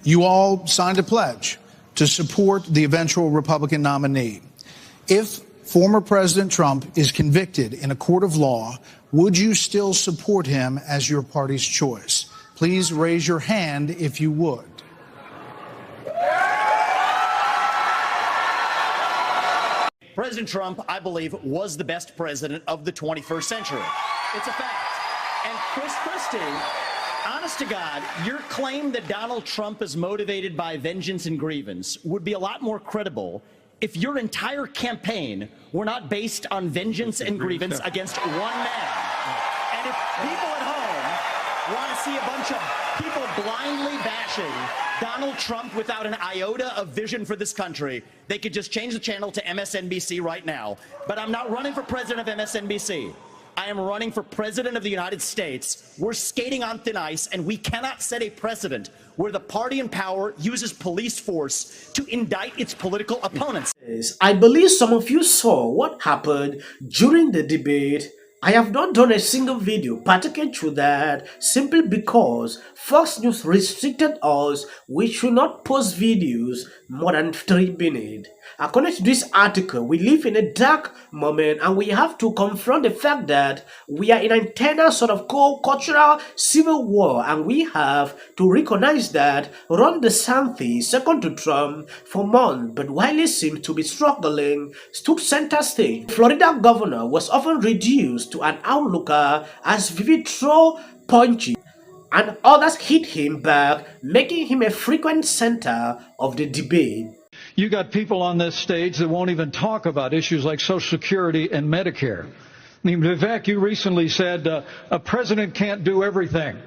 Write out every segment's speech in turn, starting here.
You all signed a pledge to support the eventual Republican nominee. If former President Trump is convicted in a court of law, would you still support him as your party's choice? Please raise your hand if you would. President Trump, I believe, was the best president of the 21st century. It's a fact. And Chris Christie, honest to God, your claim that Donald Trump is motivated by vengeance and grievance would be a lot more credible if your entire campaign were not based on vengeance and grievance against one man. And if people at home want to see a bunch of people blindly bashing Donald Trump without an iota of vision for this country, they could just change the channel to MSNBC right now. But I'm not running for president of MSNBC. I am running for president of the United States. We're skating on thin ice, and we cannot set a precedent where the party in power uses police force to indict its political opponents. I believe some of you saw what happened during the debate. I have not done a single video particularly to that simply because Fox News restricted us. We should not post videos more than 3 minutes. According to this article, we live in a dark moment and we have to confront the fact that we are in an internal sort of cultural civil war, and we have to recognize that Ron DeSantis, second to Trump for months, but while he seems to be struggling, stood center stage. Florida governor was often reduced to an onlooker as Vivek threw punches and others hit him back, making him a frequent center of the debate. You got people on this stage that won't even talk about issues like Social Security and Medicare. I mean, Vivek, you recently said a president can't do everything.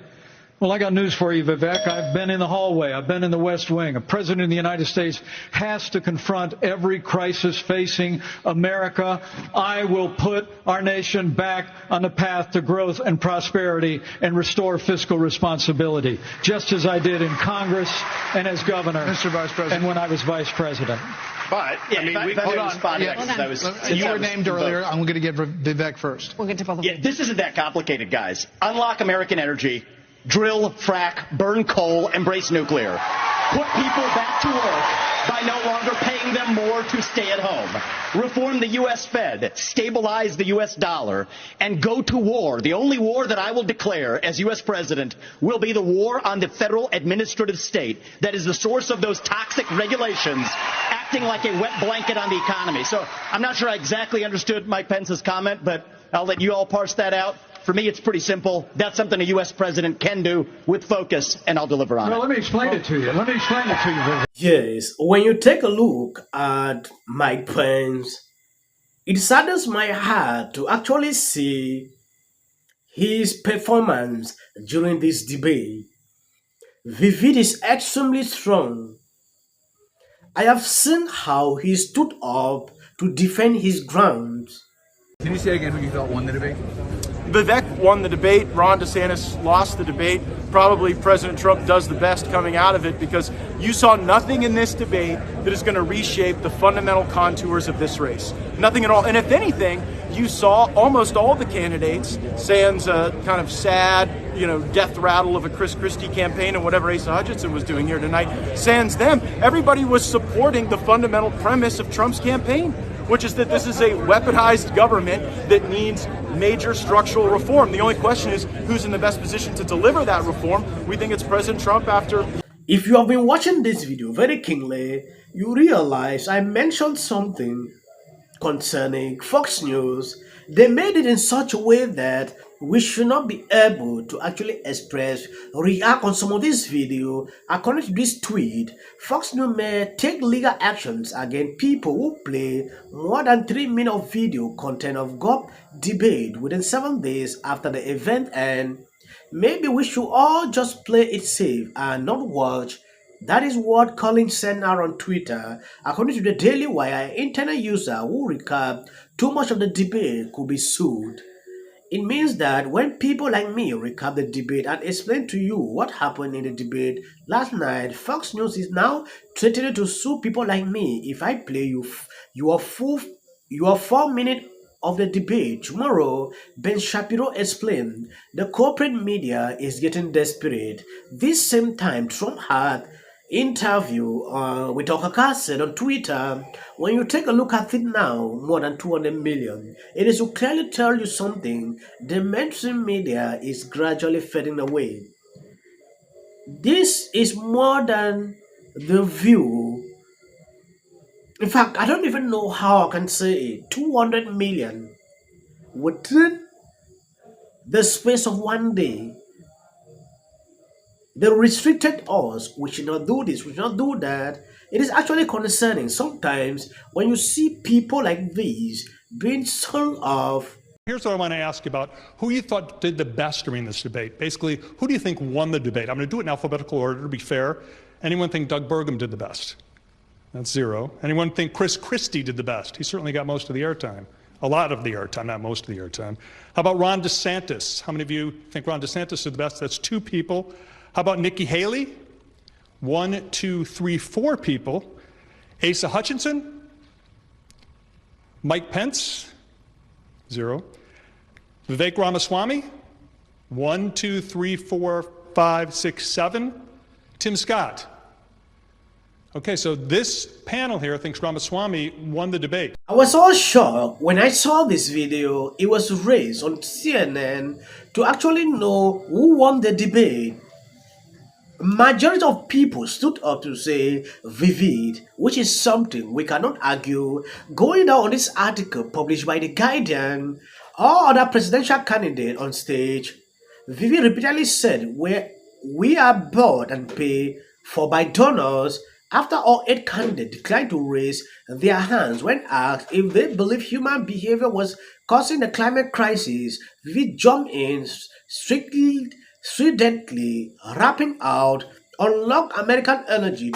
Well, I got news for you, Vivek. I've been in the hallway. I've been in the West Wing. A president of the United States has to confront every crisis facing America. I will put our nation back on the path to growth and prosperity and restore fiscal responsibility, just as I did in Congress and as governor, Mr. Vice President, and when I was vice president. But, yeah, I mean, you were named earlier. I'm going to give Vivek first. We'll get to both of them. Yeah, this isn't that complicated, guys. Unlock American energy. Drill, frack, burn coal, embrace nuclear. Put people back to work by no longer paying them more to stay at home. Reform the U.S. Fed, stabilize the U.S. dollar, and go to war. The only war that I will declare as U.S. president will be the war on the federal administrative state that is the source of those toxic regulations acting like a wet blanket on the economy. So I'm not sure I exactly understood Mike Pence's comment, but I'll let you all parse that out. For me, it's pretty simple. That's something a U.S. president can do with focus, and I'll deliver on it. Let me explain it to you. Vivek. Yes, when you take a look at Mike Pence, it saddens my heart to actually see his performance during this debate. Vivek is extremely strong. I have seen how he stood up to defend his grounds. Can you say again who you felt won the debate? Vivek won the debate. Ron DeSantis lost the debate. Probably President Trump does the best coming out of it because you saw nothing in this debate that is going to reshape the fundamental contours of this race. Nothing at all. And if anything, you saw almost all the candidates, sans a kind of sad, death rattle of a Chris Christie campaign and whatever Asa Hutchinson was doing here tonight, sans them, everybody was supporting the fundamental premise of Trump's campaign, which is that this is a weaponized government that needs major structural reform. The only question is who's in the best position to deliver that reform. We think it's President Trump after. If you have been watching this video very keenly, you realize I mentioned something concerning Fox News. They made it in such a way that we should not be able to actually express, react on some of this video. According to this tweet, Fox News may take legal actions against people who play more than 3 minutes of video content of GOP debate within 7 days after the event, and maybe we should all just play it safe and not watch. That is what Colin sent out on Twitter. According to the Daily Wire, internet user who recap too much of the debate could be sued. It means that when people like me recap the debate and explain to you what happened in the debate last night, Fox News is now threatening to sue people like me if I play your 4 minutes of the debate. Tomorrow, Ben Shapiro explained the corporate media is getting desperate. This same time, Trump had interview with Dr. Carson on Twitter, when you take a look at it now, more than 200 million, it is to clearly tell you something. The mainstream media is gradually fading away. This is more than the view. In fact, I don't even know how I can say it. 200 million within the space of one day. They restricted us. We should not do this. We should not do that. It is actually concerning sometimes when you see people like these being sold off. Here's what I want to ask you about who you thought did the best during this debate. Basically, who do you think won the debate? I'm going to do it in alphabetical order to be fair. Anyone think Doug Burgum did the best? That's 0. Anyone think Chris Christie did the best? He certainly got most of the airtime. A lot of the airtime, not most of the airtime. How about Ron DeSantis? How many of you think Ron DeSantis did the best? That's 2 people. How about Nikki Haley? 1, 2, 3, 4 people. Asa Hutchinson? Mike Pence? 0. Vivek Ramaswamy? 1, 2, 3, 4, 5, 6, 7. Tim Scott? Okay, so this panel here thinks Ramaswamy won the debate. I was all shocked when I saw this video. It was raised on CNN to actually know who won the debate. Majority of people stood up to say vivid, which is something we cannot argue. Going down on this article published by The Guardian, or other presidential candidate on stage, Vivid repeatedly said we are bought and paid for by donors after all 8 candidates declined to raise their hands when asked if they believe human behavior was causing the climate crisis. Vivid jumped in stridently, rapping out, "Unlock American energy,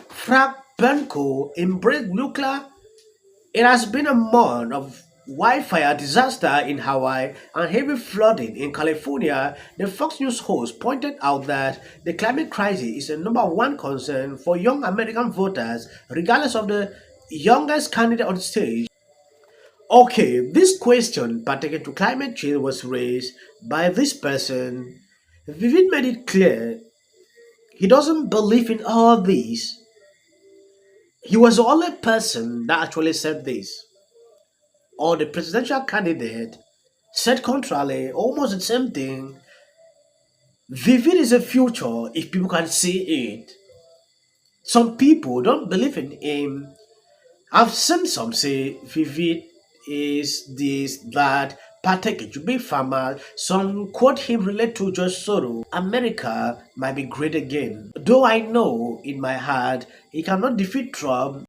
frag Benko, embrace nuclear." It has been a month of wildfire disaster in Hawaii and heavy flooding in California. The Fox News host pointed out that the climate crisis is the #1 concern for young American voters, regardless of the youngest candidate on stage. Okay, this question pertaining to climate change was raised by this person. Vivid made it clear he doesn't believe in all this. He was the only person that actually said this. Or the presidential candidate said contrarily, almost the same thing. Vivid is a future if people can see it. Some people don't believe in him. I've seen some say Vivid is this, that, package to be farmer. Some quote him relate to George Soros. America might be great again. Though I know in my heart he cannot defeat Trump.